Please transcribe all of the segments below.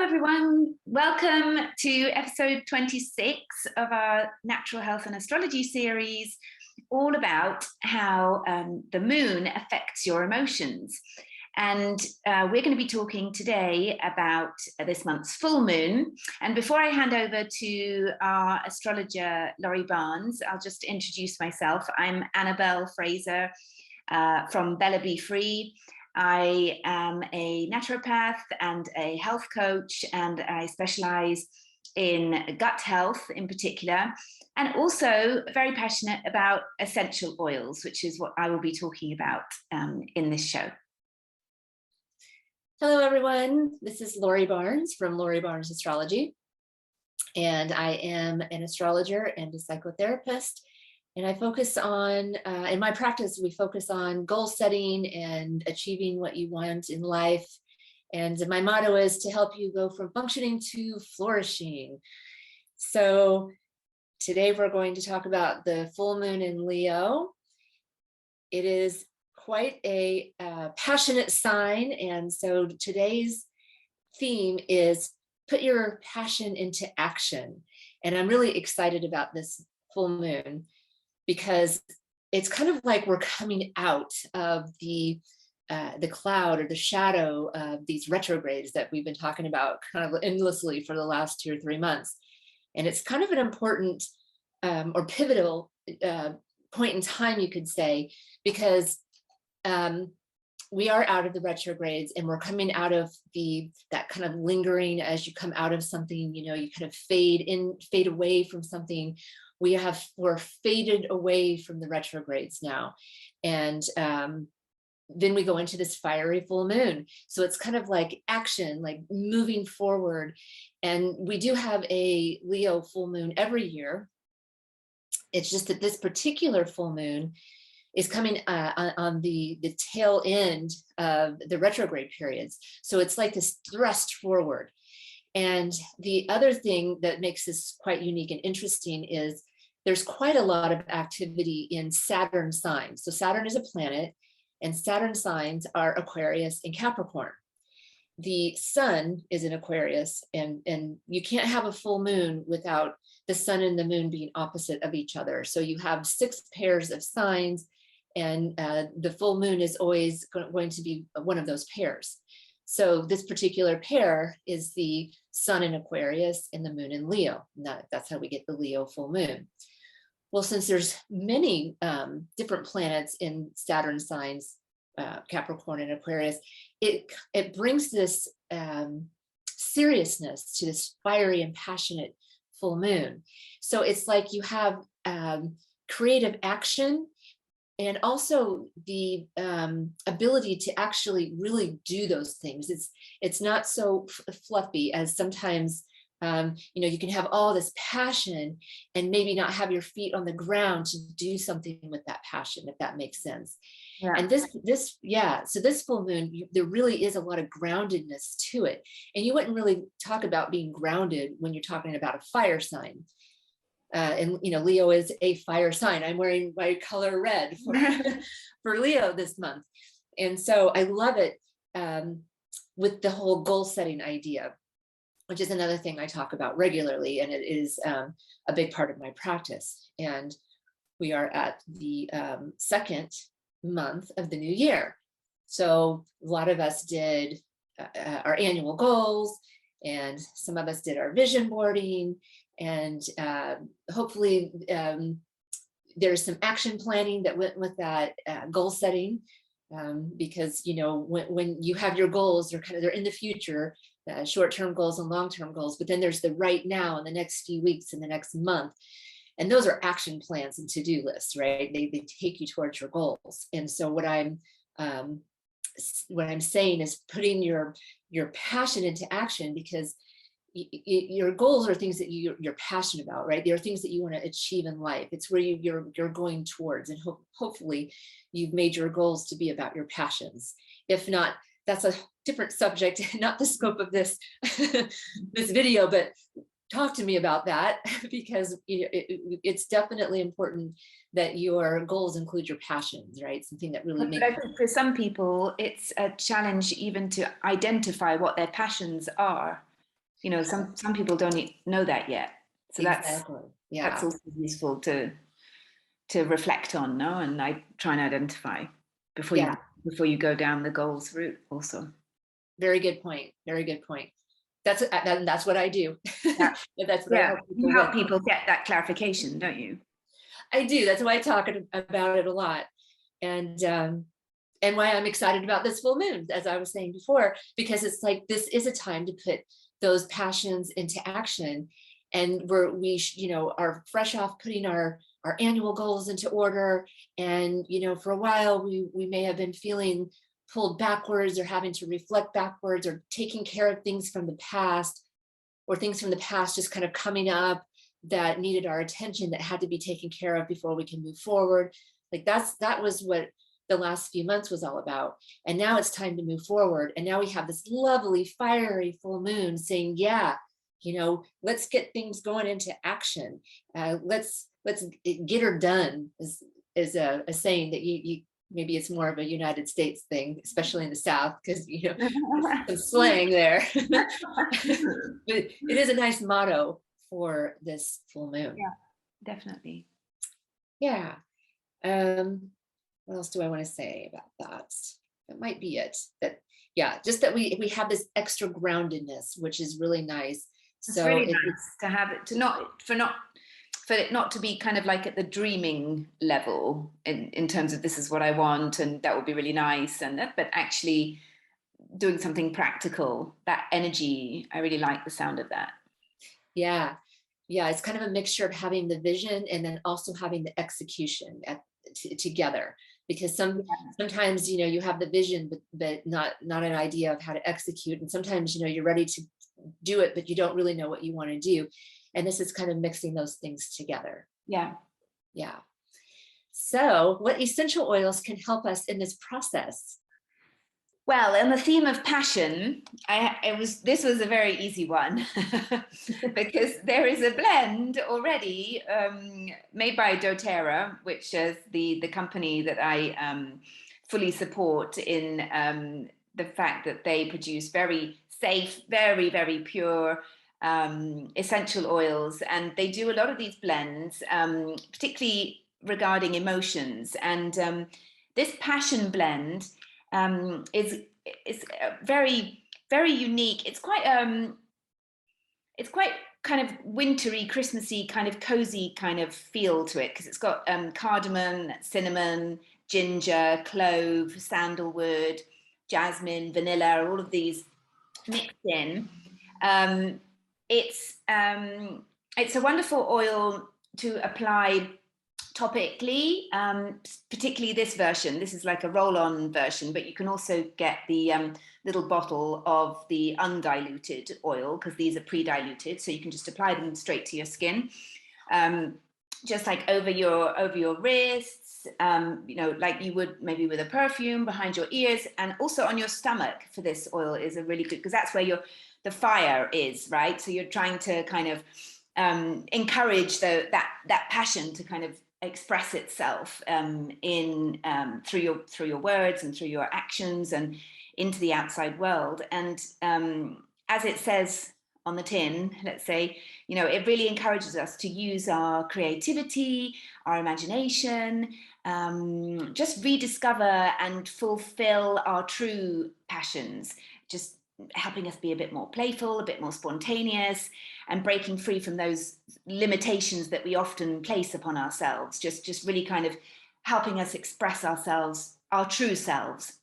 everyone. Welcome to episode 26 of our Natural Health and Astrology series, all about how the moon affects your emotions. And we're going to be talking today about this month's full moon. And before I hand over to our astrologer, Laurie Barnes, I'll just introduce myself. I'm Annabelle Fraser from Bella Be Free. I am a naturopath and a health coach, and I specialize in gut health in particular, and also very passionate about essential oils, which is what I will be talking about in this show. Hello, everyone. This is Laurie Barnes from Laurie Barnes Astrology, and I am an astrologer and a psychotherapist. And I focus on, in my practice, we focus on goal setting and achieving what you want in life. And my motto is to help you go from functioning to flourishing. So today we're going to talk about the full moon in Leo. It is quite a passionate sign. And so today's theme is put your passion into action. And I'm really excited about this full moon, because it's kind of like we're coming out of the cloud or the shadow of these retrogrades that we've been talking about kind of endlessly for the last 2 or 3 months. And it's kind of an important or pivotal point in time, you could say, because we are out of the retrogrades and we're coming out of that kind of lingering. As you come out of something, you kind of fade away from something. We're faded away from the retrogrades now. And then we go into this fiery full moon. So it's kind of like action, like moving forward. And we do have a Leo full moon every year. It's just that this particular full moon is coming on the tail end of the retrograde periods. So it's like this thrust forward. And the other thing that makes this quite unique and interesting is there's quite a lot of activity in Saturn signs. So Saturn is a planet, and Saturn signs are Aquarius and Capricorn. The sun is in Aquarius, and you can't have a full moon without the sun and the moon being opposite of each other. So you have 6 pairs of signs, and the full moon is always going to be one of those pairs. So this particular pair is the sun in Aquarius and the moon in Leo. And that's how we get the Leo full moon. Well, since there's many different planets in Saturn signs, Capricorn and Aquarius, it brings this seriousness to this fiery and passionate full moon. So it's like you have creative action, and also the ability to actually really do those things. It's not so fluffy as sometimes, you can have all this passion and maybe not have your feet on the ground to do something with that passion, if that makes sense. Yeah. And so this full moon, there really is a lot of groundedness to it. And you wouldn't really talk about being grounded when you're talking about a fire sign. And Leo is a fire sign. I'm wearing my color red for Leo this month. And so I love it with the whole goal setting idea, which is another thing I talk about regularly. And it is a big part of my practice. And we are at the second month of the new year. So a lot of us did our annual goals, and some of us did our vision boarding. And hopefully there's some action planning that went with that goal setting, because when you have your goals, they're in the future, short-term goals and long-term goals, but then there's the right now and the next few weeks and the next month, and those are action plans and to-do lists, right? They take you towards your goals. And so what I'm saying is putting your passion into action, because your goals are things that you're passionate about, right? They are things that you want to achieve in life. It's where you're going towards, and hopefully you've made your goals to be about your passions. If not, that's a different subject, not the scope of this this video, but talk to me about that, because it's definitely important that your goals include your passions, right? Something that really makes. But I think for some people, it's a challenge even to identify what their passions are. You know, some people don't know that yet. So Exactly. that's also useful to reflect on, no? And I try and identify before you go down the goals route also. Very good point. Very good point. That's what I do. Yeah. That's what I help people You help people get that clarification, don't you? I do. That's why I talk about it a lot. And why I'm excited about this full moon, as I was saying before, because it's like, this is a time to put those passions into action. And we are fresh off putting our annual goals into order. And, for a while, we may have been feeling pulled backwards, or having to reflect backwards, or taking care of things from the past, or things from the past just kind of coming up that needed our attention, that had to be taken care of before we can move forward. Like that was what the last few months was all about. And now it's time to move forward. And now we have this lovely, fiery full moon saying, yeah, let's get things going into action. Let's get her done, is a saying that you maybe it's more of a United States thing, especially in the South, because some slang there. But it is a nice motto for this full moon. Yeah, definitely. Yeah. What else do I want to say about that? That might be it. Just that we have this extra groundedness, which is really nice. It's really nice to have it, for it not to be kind of like at the dreaming level in terms of, this is what I want and that would be really nice, but actually doing something practical. That energy, I really like the sound of that. Yeah, it's kind of a mixture of having the vision and then also having the execution together. Because sometimes you have the vision, but not an idea of how to execute. And sometimes you're ready to do it, but you don't really know what you want to do. And this is kind of mixing those things together. Yeah. So what essential oils can help us in this process? Well, on the theme of passion, this was a very easy one because there is a blend already made by doTERRA, which is the company that I fully support in the fact that they produce very safe, very, very pure essential oils. And they do a lot of these blends, particularly regarding emotions. And this passion blend is very, very unique. It's quite kind of wintry, Christmassy, kind of cozy kind of feel to it, because it's got cardamom, cinnamon, ginger, clove, sandalwood, jasmine, vanilla, all of these mixed in. It's a wonderful oil to apply topically, particularly this version. This is like a roll-on version, but you can also get the little bottle of the undiluted oil, because these are pre-diluted, so you can just apply them straight to your skin, just like over your wrists, like you would maybe with a perfume, behind your ears, and also on your stomach. For this oil is a really good, because that's where the fire is, right? So you're trying to kind of encourage that passion to kind of express itself through your words and through your actions and into the outside world. And as it says on the tin, let's say, it really encourages us to use our creativity, our imagination, just rediscover and fulfill our true passions, just helping us be a bit more playful, a bit more spontaneous, and breaking free from those limitations that we often place upon ourselves, just really kind of helping us express ourselves, our true selves,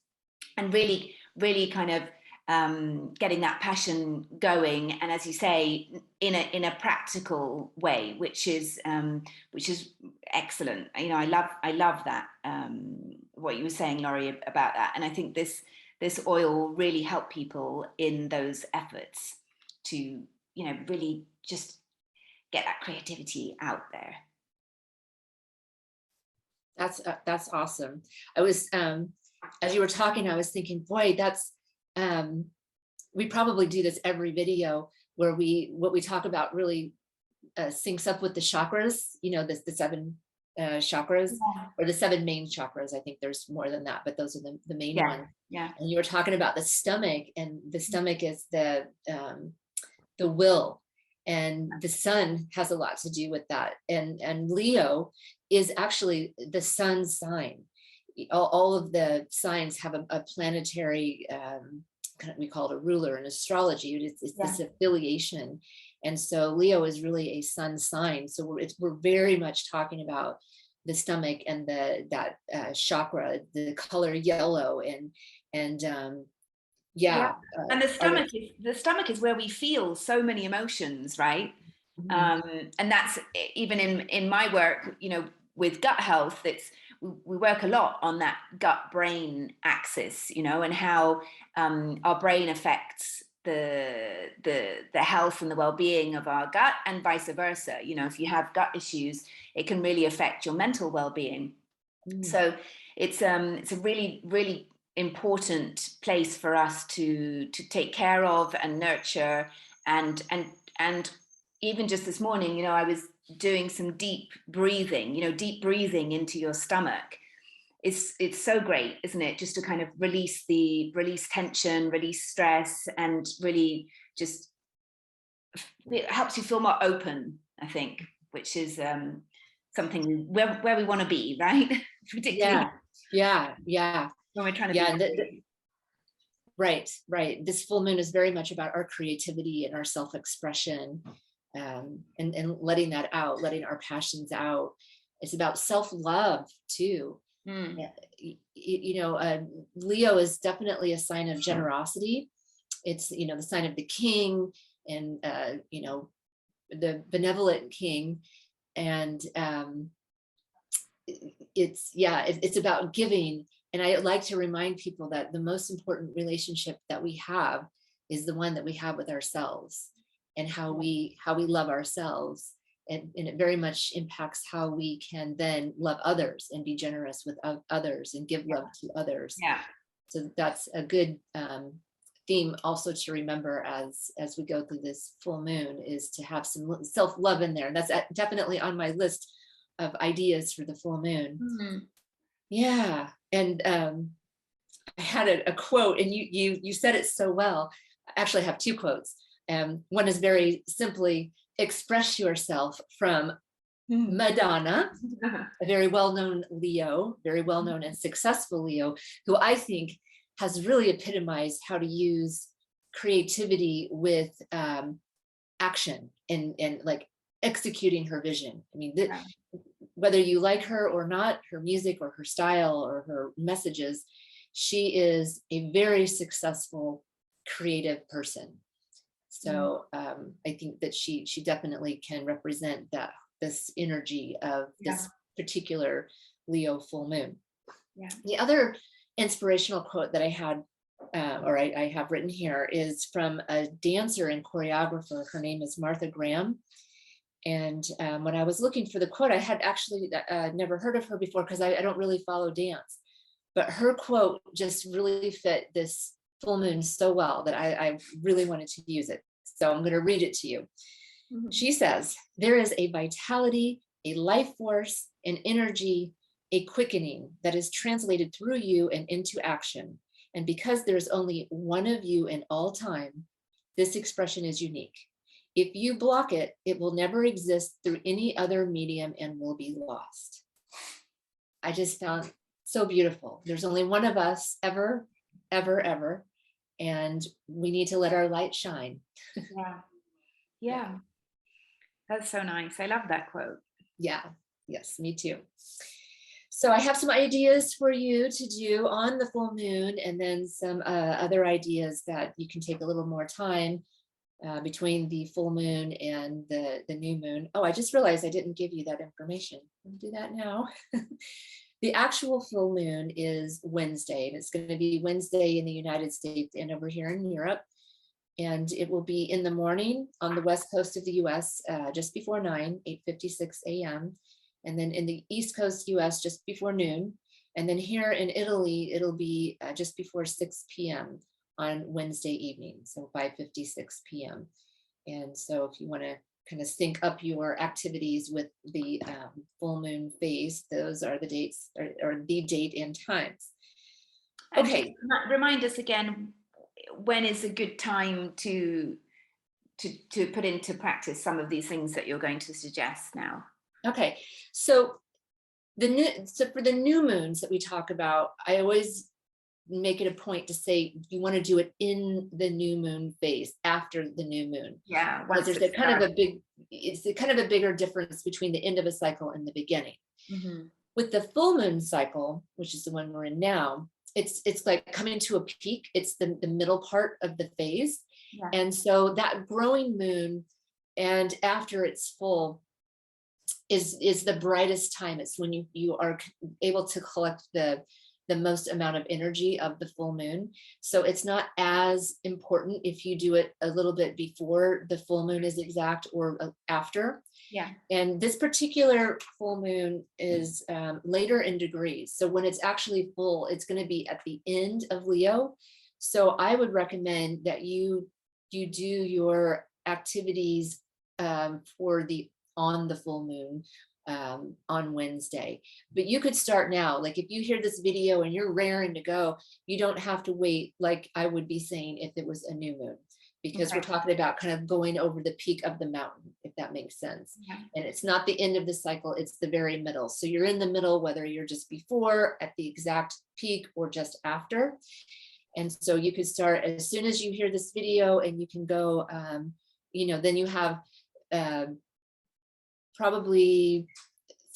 and really, really kind of getting that passion going. And as you say, in a practical way, which is excellent. I love that, what you were saying, Laurie, about that. And I think this oil will really help people in those efforts to, really just get that creativity out there. That's awesome. I was, as you were talking, I was thinking, boy, that's, we probably do this every video where what we talk about really syncs up with the chakras, the 7 chakras, or the 7 main chakras. I think there's more than that, but those are the main ones. Yeah. And you were talking about the stomach, and the stomach is the the will, and the sun has a lot to do with that. And Leo is actually the sun sign. All of the signs have a planetary, we call it a ruler in astrology. It's this affiliation. And so Leo is really a sun sign. So we're very much talking about the stomach and that chakra, the color yellow, and and the stomach is where we feel so many emotions, right? And that's even in my work, with gut health, we work a lot on that gut brain axis, and how our brain affects the health and the well-being of our gut, and vice versa. If you have gut issues, it can really affect your mental well-being. So it's a really, really important place for us to take care of and nurture. And even just this morning, I was doing some deep breathing into your stomach. It's so great, isn't it? Just to kind of release tension, release stress, and really just, it helps you feel more open, I think, which is something where we want to be, right? Particularly when we're trying to be right. This full moon is very much about our creativity and our self-expression, and letting that out, letting our passions out. It's about self-love too. Leo is definitely a sign of generosity. It's the sign of the king, and the benevolent king. And it's about giving. And I like to remind people that the most important relationship that we have is the one that we have with ourselves, and how we love ourselves. And it very much impacts how we can then love others and be generous with others and give love to others. So that's a good theme also to remember as we go through this full moon, is to have some self-love in there. That's definitely on my list of ideas for the full moon. And I had a quote, and you said it so well. Actually, I have two quotes. One is very simply, express yourself, from Madonna, a very well-known Leo, very well-known and successful Leo, who I think has really epitomized how to use creativity with action and like executing her vision. I mean, whether you like her or not, her music or her style or her messages, she is a very successful creative person. So I think that she definitely can represent this energy of this particular Leo full moon. The other inspirational quote that I had, I have written here, is from a dancer and choreographer. Her name is Martha Graham. And when I was looking for the quote, I had actually never heard of her before, because I don't really follow dance. But her quote just really fit this full moon so well that I really wanted to use it. So I'm going to read it to you. She says, "There is a vitality, a life force, an energy, a quickening that is translated through you and into action. And because there's only one of you in all time, this expression is unique. If you block it, it will never exist through any other medium and will be lost." I just found so beautiful. There's only one of us ever, ever, ever. And we need to let our light shine. That's so nice. I love that quote. Yes, me too. So I have some ideas for you to do on the full moon, and then some other ideas that you can take a little more time between the full moon and the new moon. Oh, I just realized I didn't give you that information. I'll do that now. The actual full moon is Wednesday, and it's going to be Wednesday in the United States and over here in Europe. And it will be in the morning on the west coast of the US, just before 8:56 a.m. And then in the East Coast US, just before noon. And then here in Italy, it'll be just before 6 p.m. on Wednesday evening, so 5:56 p.m. And so if you want to kind of sync up your activities with the full moon phase, those are the dates, or the date and times. Okay. And remind us again, when is a good time to to put into practice some of these things that you're going to suggest now? Okay, so for the new moons that we talk about, I always make it a point to say you want to do it in the new moon phase, after the new moon. Yeah, because there's it's a kind of a bigger difference between the end of a cycle and the beginning. Mm-hmm. With the full moon cycle, which is the one we're in now, it's like coming to a peak. It's the middle part of the phase. Yeah. And so that growing moon, and after it's full, is the brightest time. It's when you are able to collect the most amount of energy of the full moon. So it's not as important if you do it a little bit before the full moon is exact or after. Yeah. And this particular full moon is later in degrees. So when it's actually full, it's going to be at the end of Leo. So I would recommend that you do your activities on the full moon on Wednesday. But you could start now. Like if you hear this video and you're raring to go, you don't have to wait, like I would be saying if it was a new moon, because we're talking about kind of going over the peak of the mountain, if that makes sense. Yeah. And it's not the end of the cycle, it's the very middle. So you're in the middle, whether you're just before, at the exact peak, or just after. And so you could start as soon as you hear this video, and you can go, then you have probably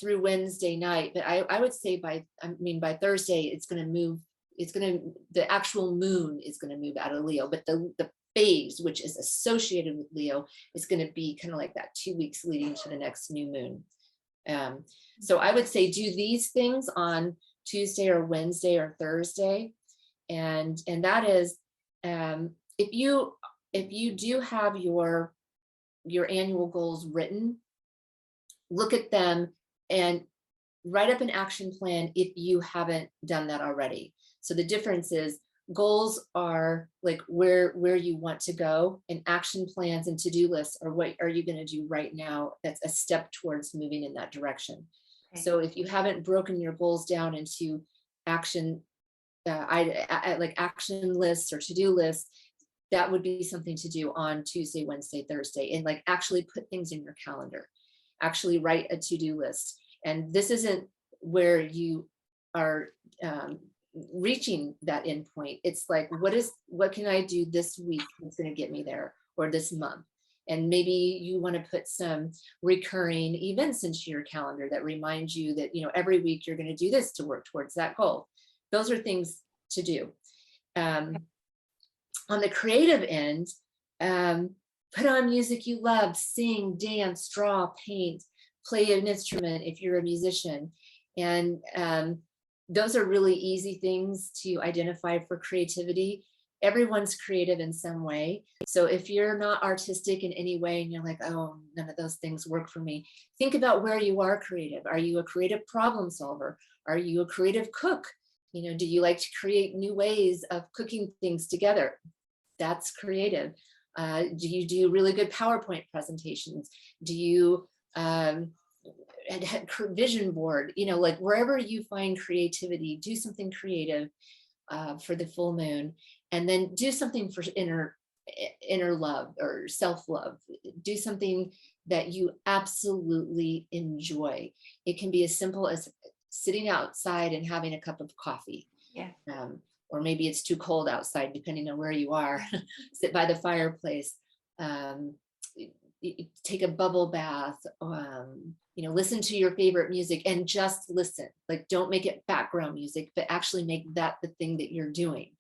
through Wednesday night, but I would say by Thursday, it's going to move. The actual moon is going to move out of Leo, but the phase, which is associated with Leo, is going to be kind of like that 2 weeks leading to the next new moon. So I would say do these things on Tuesday or Wednesday or Thursday. And that is, if you do have your annual goals written, look at them and write up an action plan if you haven't done that already. So the difference is goals are like where you want to go, and action plans and to-do lists are what are you going to do right now that's a step towards moving in that direction. Okay. So if you haven't broken your goals down into action, like action lists or to-do lists, that would be something to do on Tuesday, Wednesday, Thursday, and like actually put things in your calendar. Actually write a to-do list. And this isn't where you are reaching that end point. It's like, what can I do this week that's going to get me there, or this month? And maybe you want to put some recurring events into your calendar that remind you that, every week you're going to do this to work towards that goal. Those are things to do. On the creative end, put on music you love, sing, dance, draw, paint, play an instrument if you're a musician. And those are really easy things to identify for creativity. Everyone's creative in some way. So if you're not artistic in any way and you're like, oh, none of those things work for me, think about where you are creative. Are you a creative problem solver? Are you a creative cook? Do you like to create new ways of cooking things together? That's creative. Do you do really good PowerPoint presentations? Do you vision board? Like wherever you find creativity, do something creative for the full moon, and then do something for inner love or self-love. Do something that you absolutely enjoy. It can be as simple as sitting outside and having a cup of coffee. Yeah. Or maybe it's too cold outside, depending on where you are. Sit by the fireplace, take a bubble bath, listen to your favorite music and just listen. Like, don't make it background music, but actually make that the thing that you're doing.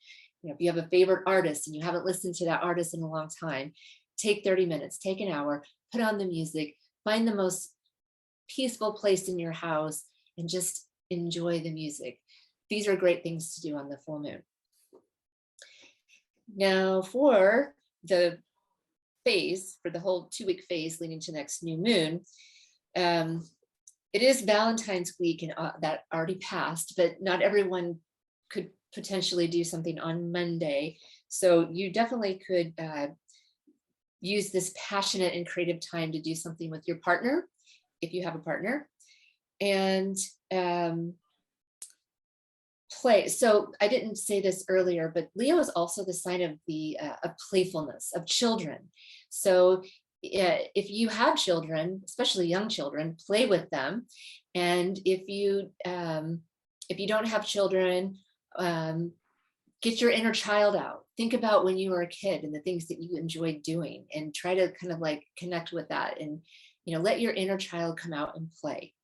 If you have a favorite artist and you haven't listened to that artist in a long time, take 30 minutes, take an hour, put on the music, find the most peaceful place in your house and just enjoy the music. These are great things to do on the full moon. Now for the phase, for the whole 2-week phase leading to next new moon, it is Valentine's week and that already passed, but not everyone could potentially do something on Monday. So you definitely could use this passionate and creative time to do something with your partner, if you have a partner. And Play. So I didn't say this earlier, but Leo is also the sign of the of playfulness, of children. So if you have children, especially young children, play with them. And if you don't have children, get your inner child out. Think about when you were a kid and the things that you enjoyed doing, and try to kind of like connect with that, and let your inner child come out and play.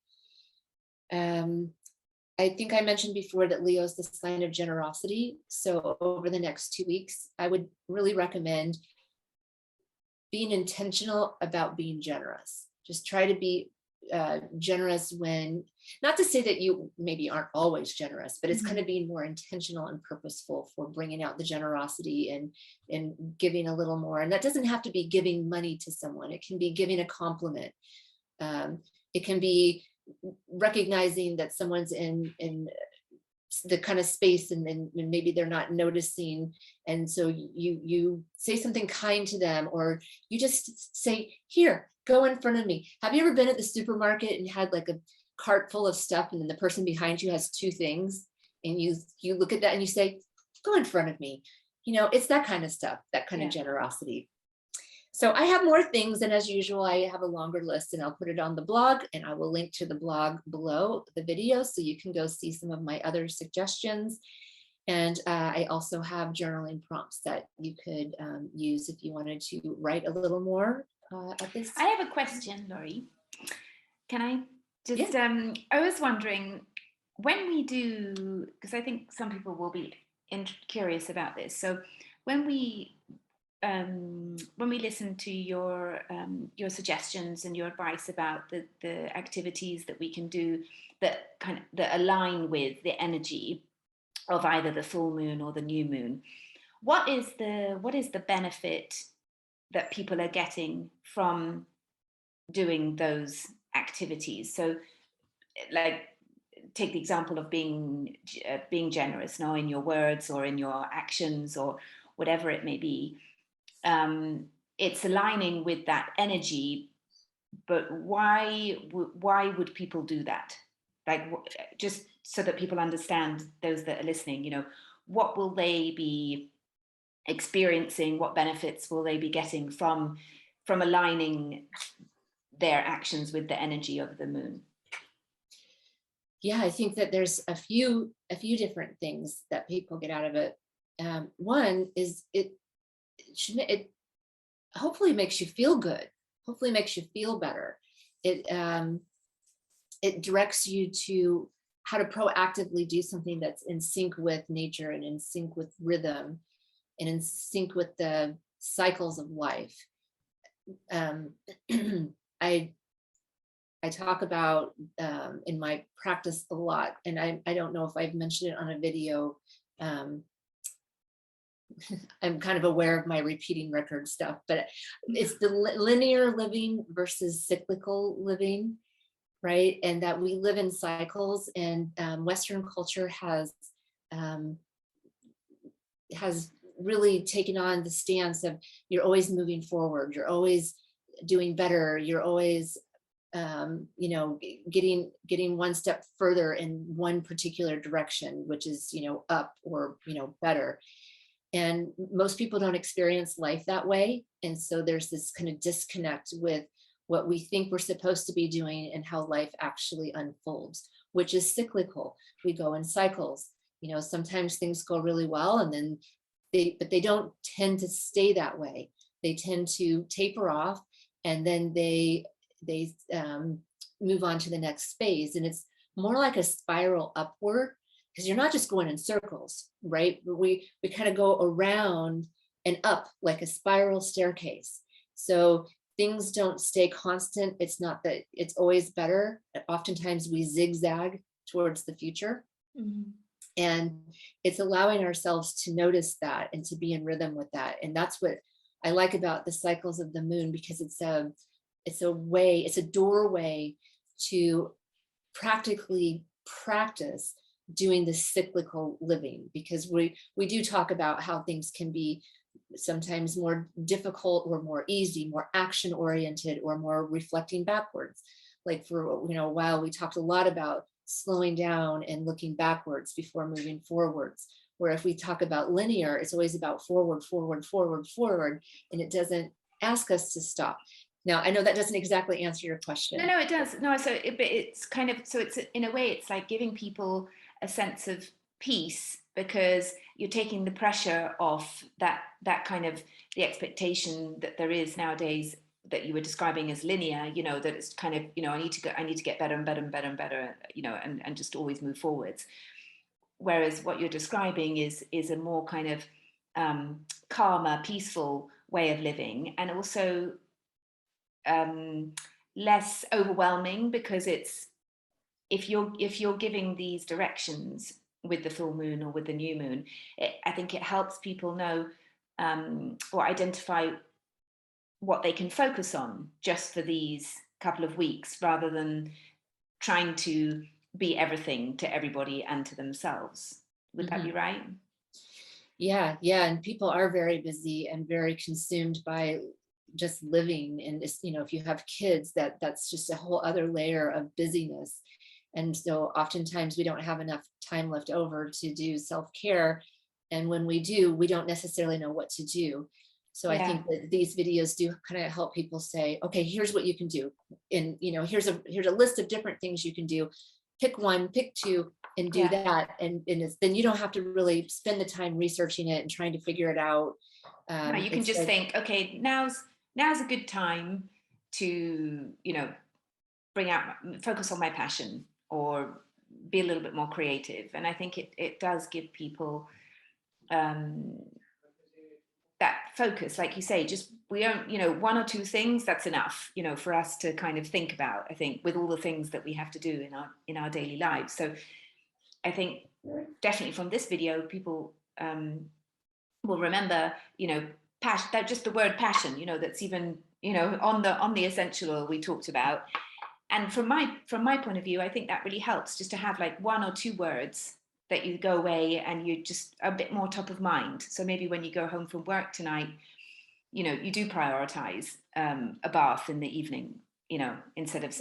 I think I mentioned before that Leo is the sign of generosity. So over the next 2 weeks, I would really recommend being intentional about being generous. Just try to be generous when, not to say that you maybe aren't always generous, but it's kind of being more intentional and purposeful for bringing out the generosity and giving a little more. And that doesn't have to be giving money to someone. It can be giving a compliment. It can be recognizing that someone's in the kind of space and maybe they're not noticing, and so you say something kind to them, or you just say, here, go in front of me. Have you ever been at the supermarket and had like a cart full of stuff, and then the person behind you has 2 things, and you look at that and you say, go in front of me? It's that kind of stuff, that kind of generosity. So I have more things, and as usual, I have a longer list, and I'll put it on the blog, and I will link to the blog below the video so you can go see some of my other suggestions. And I also have journaling prompts that you could use if you wanted to write a little more at this. I have a question, Laurie. Can I just, I was wondering, when we do, because I think some people will be curious about this. So when we listen to your suggestions and your advice about the activities that we can do that align with the energy of either the full moon or the new moon, what is the benefit that people are getting from doing those activities? So, like, take the example of being generous now in your words or in your actions or whatever it may be. It's aligning with that energy, but why would people do that? Like, just so that people understand, those that are listening, what will they be experiencing? What benefits will they be getting from aligning their actions with the energy of the moon? Yeah, I think that there's a few different things that people get out of it. One is it hopefully makes you feel good. Hopefully makes you feel better. It directs you to how to proactively do something that's in sync with nature and in sync with rhythm and in sync with the cycles of life. I talk about in my practice a lot, and I don't know if I've mentioned it on a video. I'm kind of aware of my repeating record stuff, but it's the linear living versus cyclical living, right? And that we live in cycles, and Western culture has really taken on the stance of you're always moving forward, you're always doing better, you're always getting one step further in one particular direction, which is up or better. And most people don't experience life that way. And so there's this kind of disconnect with what we think we're supposed to be doing and how life actually unfolds, which is cyclical. We go in cycles. Sometimes things go really well, and then they don't tend to stay that way. They tend to taper off, and then they move on to the next phase. And it's more like a spiral upward, because you're not just going in circles, right? We kind of go around and up like a spiral staircase. So things don't stay constant. It's not that it's always better. Oftentimes we zigzag towards the future. Mm-hmm. And it's allowing ourselves to notice that and to be in rhythm with that. And that's what I like about the cycles of the moon, because it's a doorway to practically practice doing this cyclical living, because we do talk about how things can be sometimes more difficult or more easy, more action oriented, or more reflecting backwards. Like for a while we talked a lot about slowing down and looking backwards before moving forwards. Where if we talk about linear, it's always about forward, forward, forward, forward, and it doesn't ask us to stop. Now, I know that doesn't exactly answer your question. No, it does. No, so it's kind of, so it's, in a way, it's like giving people a sense of peace, because you're taking the pressure off that kind of, the expectation that there is nowadays, that you were describing as linear, you know, that it's kind of, you know, I need to get better and better and better and better, you know, and just always move forwards. Whereas what you're describing is a more kind of calmer, peaceful way of living, and also less overwhelming, because it's, if you're giving these directions with the full moon or with the new moon, I think it helps people know or identify what they can focus on just for these couple of weeks, rather than trying to be everything to everybody and to themselves. Would that be right? Yeah, and people are very busy and very consumed by just living. And it's, you know, if you have kids, that's just a whole other layer of busyness. And so oftentimes we don't have enough time left over to do self-care. And when we do, we don't necessarily know what to do. So I think that these videos do kind of help people say, okay, here's what you can do. And, you know, here's a list of different things you can do. Pick one, pick two, and do that. And then you don't have to really spend the time researching it and trying to figure it out. No, you can just think, okay, now's a good time to, you know, focus on my passion, or be a little bit more creative. And I think it does give people that focus, like you say. Just, we don't, you know, one or two things, that's enough, you know, for us to kind of think about, I think, with all the things that we have to do in our daily lives. So I think definitely from this video, people will remember, you know, passion, that just the word passion, you know, that's even, you know, on the essential oil we talked about. And from my point of view, I think that really helps, just to have like one or two words that you go away and you just a bit more top of mind. So maybe when you go home from work tonight, you know, you do prioritize a bath in the evening, you know, instead of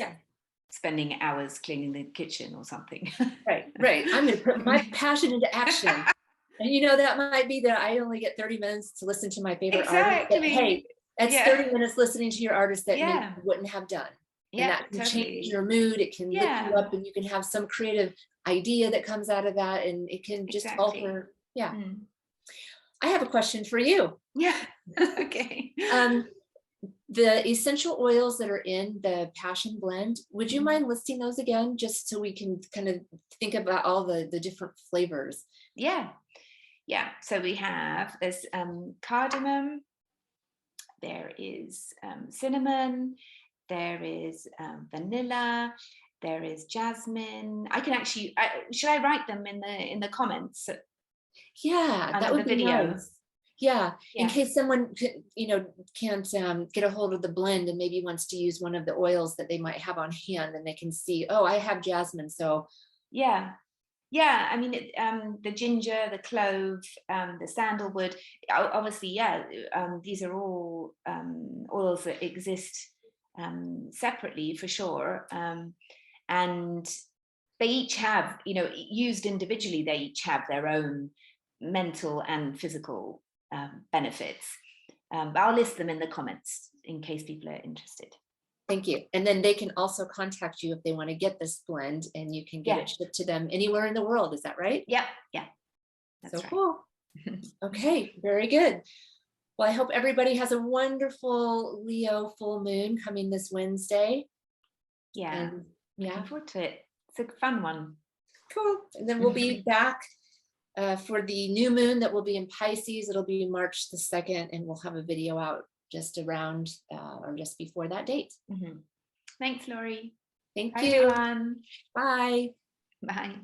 spending hours cleaning the kitchen or something. Right. I'm going to put my passion into action. And you know, that might be that I only get 30 minutes to listen to my favorite artist. But hey, that's 30 minutes listening to your artist that maybe you wouldn't have done. And that can change your mood. It can lift you up, and you can have some creative idea that comes out of that, and it can just alter. I have a question for you. Okay. The essential oils that are in the passion blend, would you mind listing those again, just so we can kind of think about all the different flavors? So we have, there's cardamom, there is cinnamon, there is vanilla, there is jasmine. I can actually, should I write them in the comments? That would be nice. In case someone, you know, can't get a hold of the blend and maybe wants to use one of the oils that they might have on hand, and they can see, oh, I have jasmine, so I mean, the ginger, the clove, the sandalwood, obviously, these are all oils that exist separately, for sure, and they each have, you know, used individually, they each have their own mental and physical benefits. I'll list them in the comments in case people are interested. Thank you. And then they can also contact you if they want to get this blend, and you can get it shipped to them anywhere in the world. Is that right? Yeah. That's so right. Cool. Okay, very good. Well, I hope everybody has a wonderful Leo full moon coming this Wednesday. Looking forward to it. It's a fun one. Cool. And then we'll be back for the new moon that will be in Pisces. It'll be March the 2nd, and we'll have a video out just around or just before that date. Thanks, Laurie. Thank you. Everyone. Bye. Bye.